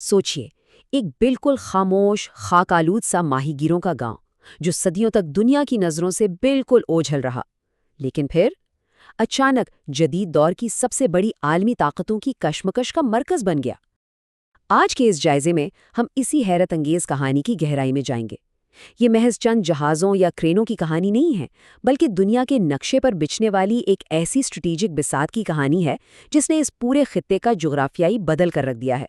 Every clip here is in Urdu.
سوچئے، ایک بالکل خاموش، خاک آلود سا ماہی گیروں کا گاؤں جو صدیوں تک دنیا کی نظروں سے بالکل اوجھل رہا، لیکن پھر اچانک جدید دور کی سب سے بڑی عالمی طاقتوں کی کشمکش کا مرکز بن گیا۔ آج کے اس جائزے میں ہم اسی حیرت انگیز کہانی کی گہرائی میں جائیں گے۔ یہ محض چند جہازوں یا کرینوں کی کہانی نہیں ہے، بلکہ دنیا کے نقشے پر بچھنے والی ایک ایسی اسٹریٹجک بساط کی کہانی ہے جس نے اس پورے خطے کا جغرافیائی بدل کر رکھ دیا ہے۔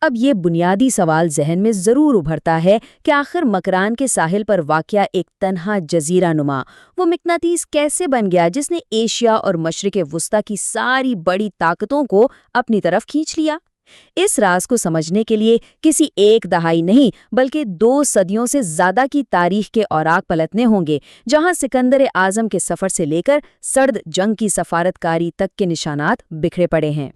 اب یہ بنیادی سوال ذہن میں ضرور ابھرتا ہے کہ آخر مکران کے ساحل پر واقع ایک تنہا جزیرہ نما وہ مقناطیس کیسے بن گیا جس نے ایشیا اور مشرق وسطیٰ کی ساری بڑی طاقتوں کو اپنی طرف کھینچ لیا؟ اس راز کو سمجھنے کے لیے کسی ایک دہائی نہیں بلکہ 2 صدیوں سے زیادہ کی تاریخ کے اوراق پلٹنے ہوں گے، جہاں سکندر اعظم کے سفر سے لے کر سرد جنگ کی سفارتکاری تک کے نشانات بکھرے پڑے ہیں۔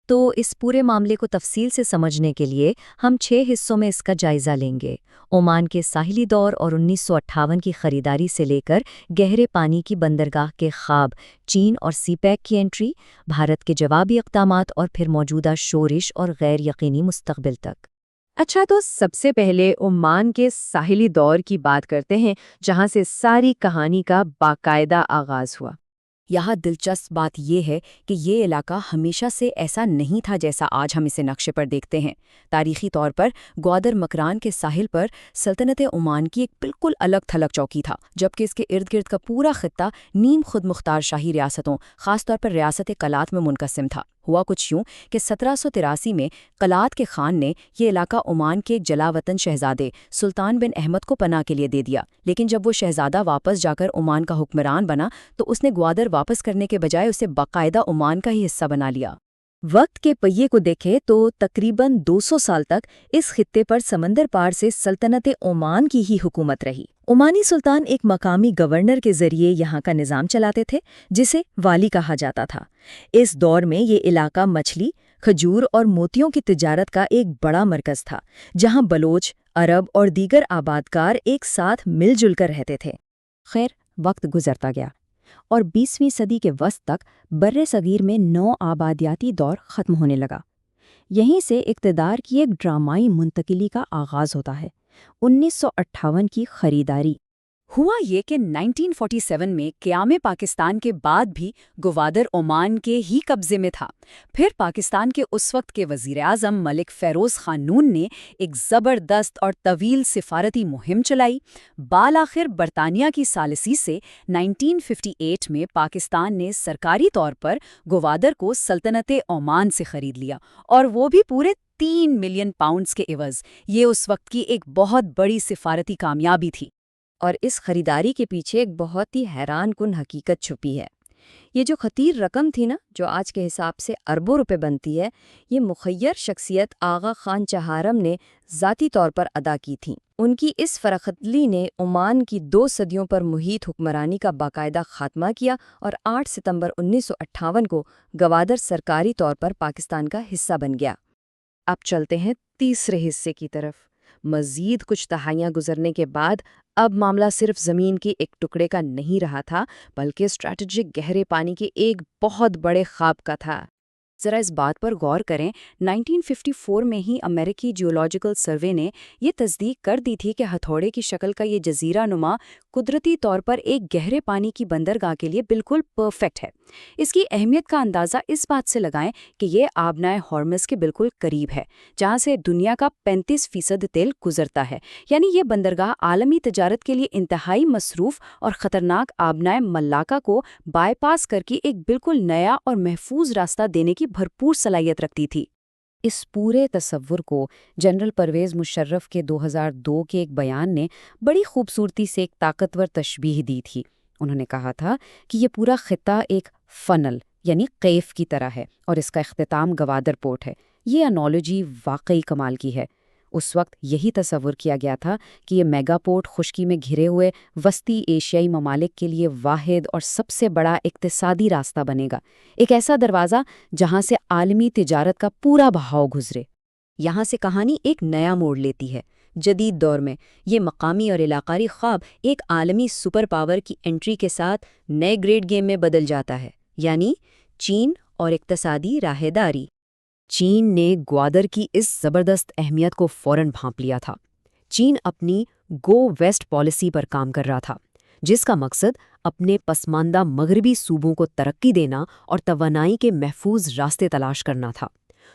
تو اس پورے معاملے کو تفصیل سے سمجھنے کے لیے ہم 6 حصوں میں اس کا جائزہ لیں گے۔ عمان کے ساحلی دور اور 1958 کی خریداری سے لے کر گہرے پانی کی بندرگاہ کے خواب، چین اور سی پیک کی انٹری، بھارت کے جوابی اقدامات اور پھر موجودہ شورش اور غیر یقینی مستقبل تک۔ اچھا، تو سب سے پہلے عمان کے ساحلی دور کی بات کرتے ہیں، جہاں سے ساری کہانی کا باقاعدہ آغاز ہوا۔ یہاں دلچسپ بات یہ ہے کہ یہ علاقہ ہمیشہ سے ایسا نہیں تھا جیسا آج ہم اسے نقشے پر دیکھتے ہیں۔ تاریخی طور پر گوادر مکران کے ساحل پر سلطنت عمان کی ایک بالکل الگ تھلگ چوکی تھا، جبکہ اس کے ارد گرد کا پورا خطہ نیم خود مختار شاہی ریاستوں، خاص طور پر ریاست قلات میں منقسم تھا۔ ہوا کچھ یوں کہ 1783 میں قلات کے خان نے یہ علاقہ عمان کے جلاوطن شہزادے سلطان بن احمد کو پناہ کے لیے دے دیا، لیکن جب وہ شہزادہ واپس جا کر عمان کا حکمران بنا تو اس نے گوادر واپس کرنے کے بجائے اسے باقاعدہ عمان کا ہی حصہ بنا لیا۔ وقت کے پہیے کو دیکھیں تو تقریباً 200 سال تک اس خطے پر سمندر پار سے سلطنت عمان کی ہی حکومت رہی۔ عمانی سلطان ایک مقامی گورنر کے ذریعے یہاں کا نظام چلاتے تھے، جسے والی کہا جاتا تھا۔ اس دور میں یہ علاقہ مچھلی، کھجور اور موتیوں کی تجارت کا ایک بڑا مرکز تھا، جہاں بلوچ، عرب اور دیگر آبادکار ایک ساتھ مل جل کر رہتے تھے۔ خیر، وقت گزرتا گیا اور 20ویں صدی کے وسط تک بر صغیر میں نو آبادیاتی دور ختم ہونے لگا۔ یہیں سے اقتدار کی ایک ڈرامائی منتقلی کا آغاز ہوتا ہے۔ 1958 کی خریداری۔ ہوا یہ کہ 1947 میں قیام پاکستان کے بعد بھی گوادر عمان کے ہی قبضے میں تھا۔ پھر پاکستان کے اس وقت کے وزیراعظم ملک فیروز خان نون نے ایک زبردست اور طویل سفارتی مہم چلائی۔ بالآخر برطانیہ کی ثالثی سے 1958 میں پاکستان نے سرکاری طور پر گوادر کو سلطنت عمان سے خرید لیا، اور وہ بھی پورے 3 ملین پاؤنڈز کے عوض۔ یہ اس وقت کی ایک بہت بڑی سفارتی کامیابی تھی۔ اور اس خریداری کے پیچھے ایک بہت ہی حیران کن حقیقت چھپی ہے۔ یہ جو خطیر رقم تھی نا، جو آج کے حساب سے اربوں روپے بنتی ہے، یہ مخیر شخصیت آغا خان چہارم نے ذاتی طور پر ادا کی تھی۔ ان کی اس فراخدلی نے عمان کی 2 صدیوں پر محیط حکمرانی کا باقاعدہ خاتمہ کیا اور 8 ستمبر 1958 کو گوادر سرکاری طور پر پاکستان کا حصہ بن گیا۔ اب چلتے ہیں تیسرے حصے کی طرف۔ مزید کچھ دہائیاں گزرنے کے بعد اب معاملہ صرف زمین کے ایک ٹکڑے کا نہیں رہا تھا، بلکہ اسٹریٹجک گہرے پانی کے ایک بہت بڑے خواب کا تھا۔ ذرا اس بات پر غور کریں، 1954 میں ہی امریکی جیولوجیکل سروے نے یہ تصدیق کر دی تھی کہ ہتھوڑے کی شکل کا یہ جزیرہ نما قدرتی طور پر ایک گہرے پانی کی بندرگاہ کے لیے بالکل پرفیکٹ ہے۔ اس کی اہمیت کا اندازہ اس بات سے لگائیں کہ یہ آبنائے ہارمز کے بالکل قریب ہے، جہاں سے دنیا کا 35% تیل گزرتا ہے۔ یعنی یہ بندرگاہ عالمی تجارت کے لیے انتہائی مصروف اور خطرناک آبنائے ملاکا کو بائی پاس کر کے ایک بالکل نیا اور محفوظ راستہ دینے کی بھرپور صلاحیت رکھتی تھی۔ اس پورے تصور کو جنرل پرویز مشرف کے 2002 کے ایک بیان نے بڑی خوبصورتی سے ایک طاقتور تشبیہ دی تھی۔ انہوں نے کہا تھا کہ یہ پورا خطہ ایک فنل یعنی قیف کی طرح ہے اور اس کا اختتام گوادر پورٹ ہے۔ یہ انالوجی واقعی کمال کی ہے۔ اس وقت یہی تصور کیا گیا تھا کہ یہ میگا پورٹ خشکی میں گھرے ہوئے وسطی ایشیائی ممالک کے لیے واحد اور سب سے بڑا اقتصادی راستہ بنے گا، ایک ایسا دروازہ جہاں سے عالمی تجارت کا پورا بہاؤ گزرے۔ یہاں سے کہانی ایک نیا موڑ لیتی ہے۔ جدید دور میں یہ مقامی اور علاقائی خواب ایک عالمی سپر پاور کی انٹری کے ساتھ نئے گریڈ گیم میں بدل جاتا ہے، یعنی چین اور اقتصادی راہداری۔ چین نے گوادر کی اس زبردست اہمیت کو فوراً بھانپ لیا تھا۔ چین اپنی گو ویسٹ پالیسی پر کام کر رہا تھا، جس کا مقصد اپنے پسماندہ مغربی صوبوں کو ترقی دینا اور توانائی کے محفوظ راستے تلاش کرنا تھا۔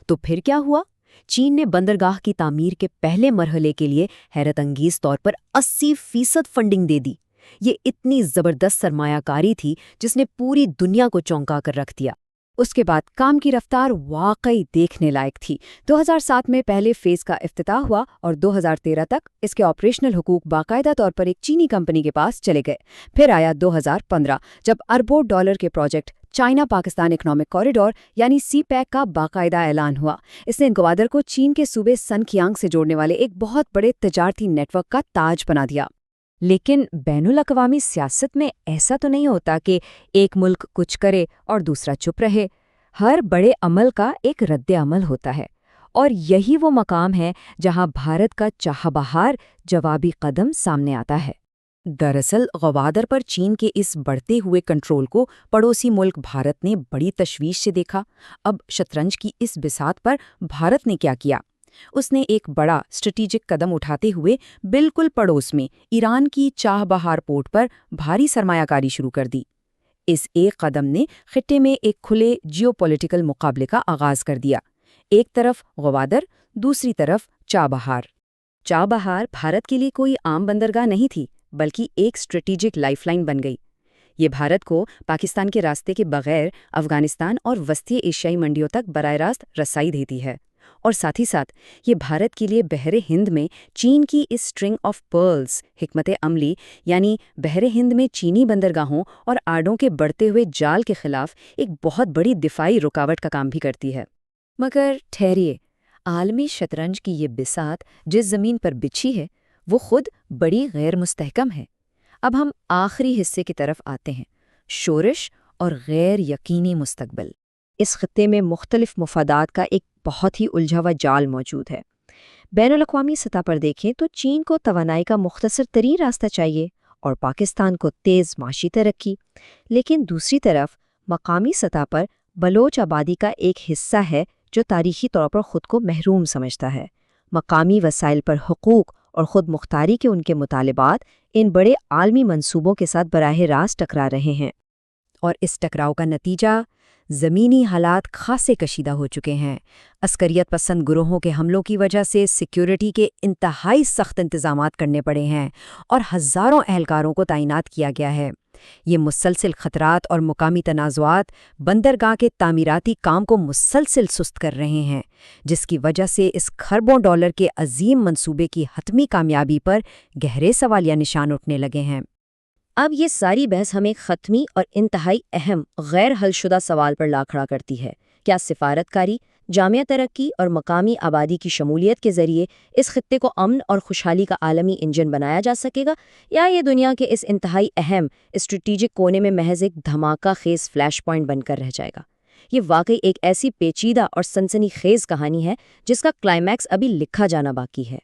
تو پھر کیا ہوا؟ چین نے بندرگاہ کی تعمیر کے پہلے مرحلے کے لیے حیرت انگیز طور پر 80% فنڈنگ دے دی۔ یہ اتنی زبردست سرمایہ کاری تھی جس نے پوری دنیا کو چونکا کر رکھ دیا۔ اس کے بعد کام کی رفتار واقعی دیکھنے لائق تھی۔ 2007 میں پہلے فیز کا افتتاح ہوا اور 2013 تک اس کے آپریشنل حقوق باقاعدہ طور پر ایک چینی کمپنی کے پاس چلے گئے۔ پھر آیا 2015 جب اربوں ڈالر کے project China Pakistan economic corridor یعنی سی پیک کا باقاعدہ اعلان ہوا۔ اس نے گوادر کو چین کے صوبے سنکیانگ سے جوڑنے والے ایک بہت بڑے تجارتی نیٹ ورک کا تاج بنا دیا۔ لیکن بین الاقوامی سیاست میں ایسا تو نہیں ہوتا کہ ایک ملک کچھ کرے اور دوسرا چپ رہے۔ ہر بڑے عمل کا ایک رد عمل ہوتا ہے، اور یہی وہ مقام ہے جہاں بھارت کا چاہ بہار جوابی قدم سامنے آتا ہے۔ دراصل گوادر پر چین کے اس بڑھتے ہوئے کنٹرول کو پڑوسی ملک بھارت نے بڑی تشویش سے دیکھا۔ اب شطرنج کی اس بساط پر بھارت نے کیا کیا؟ اس نے ایک بڑا اسٹریٹجک قدم اٹھاتے ہوئے بالکل پڑوس میں ایران کی چاہ بہار پورٹ پر بھاری سرمایہ کاری شروع کر دی۔ اس ایک قدم نے خطے میں ایک کھلے جیو پولیٹیکل مقابلے کا آغاز کر دیا۔ ایک طرف گوادر، دوسری طرف چاہ بہار۔ چاہ بہار بھارت کے لیے کوئی عام بندرگاہ نہیں تھی، بلکہ ایک اسٹریٹجک لائف لائن بن گئی۔ یہ بھارت کو پاکستان کے راستے کے بغیر افغانستان اور وسطی ایشیائی منڈیوں تک براہ راست رسائی دیتی ہے، اور ساتھ ہی ساتھ یہ بھارت کے لیے بحر ہند میں چین کی اس اسٹرنگ آف پرلز حکمت عملی، یعنی بحر ہند میں چینی بندرگاہوں اور آڑوں کے بڑھتے ہوئے جال کے خلاف ایک بہت بڑی دفاعی رکاوٹ کا کام بھی کرتی ہے۔ مگر ٹھہریے، عالمی شطرنج کی یہ بساط جس زمین پر بچھی ہے وہ خود بڑی غیر مستحکم ہے۔ اب ہم آخری حصے کی طرف آتے ہیں، شورش اور غیر یقینی مستقبل۔ اس خطے میں مختلف مفادات کا ایک بہت ہی الجھا ہوا جال موجود ہے۔ بین الاقوامی سطح پر دیکھیں تو چین کو توانائی کا مختصر ترین راستہ چاہیے اور پاکستان کو تیز معاشی ترقی، لیکن دوسری طرف مقامی سطح پر بلوچ آبادی کا ایک حصہ ہے جو تاریخی طور پر خود کو محروم سمجھتا ہے۔ مقامی وسائل پر حقوق اور خود مختاری کے ان کے مطالبات ان بڑے عالمی منصوبوں کے ساتھ براہ راست ٹکرا رہے ہیں، اور اس ٹکراؤ کا نتیجہ زمینی حالات خاصے کشیدہ ہو چکے ہیں۔ عسکریت پسند گروہوں کے حملوں کی وجہ سے سیکیورٹی کے انتہائی سخت انتظامات کرنے پڑے ہیں اور ہزاروں اہلکاروں کو تعینات کیا گیا ہے۔ یہ مسلسل خطرات اور مقامی تنازعات بندرگاہ کے تعمیراتی کام کو مسلسل سست کر رہے ہیں، جس کی وجہ سے اس کھربوں ڈالر کے عظیم منصوبے کی حتمی کامیابی پر گہرے سوالیہ نشان اٹھنے لگے ہیں۔ اب یہ ساری بحث ہمیں ایک حتمی اور انتہائی اہم غیر حل شدہ سوال پر لا کھڑا کرتی ہے۔ کیا سفارتکاری، جامع ترقی اور مقامی آبادی کی شمولیت کے ذریعے اس خطے کو امن اور خوشحالی کا عالمی انجن بنایا جا سکے گا، یا یہ دنیا کے اس انتہائی اہم اسٹریٹجک کونے میں محض ایک دھماکہ خیز فلیش پوائنٹ بن کر رہ جائے گا؟ یہ واقعی ایک ایسی پیچیدہ اور سنسنی خیز کہانی ہے جس کا کلائمیکس ابھی لکھا جانا باقی ہے۔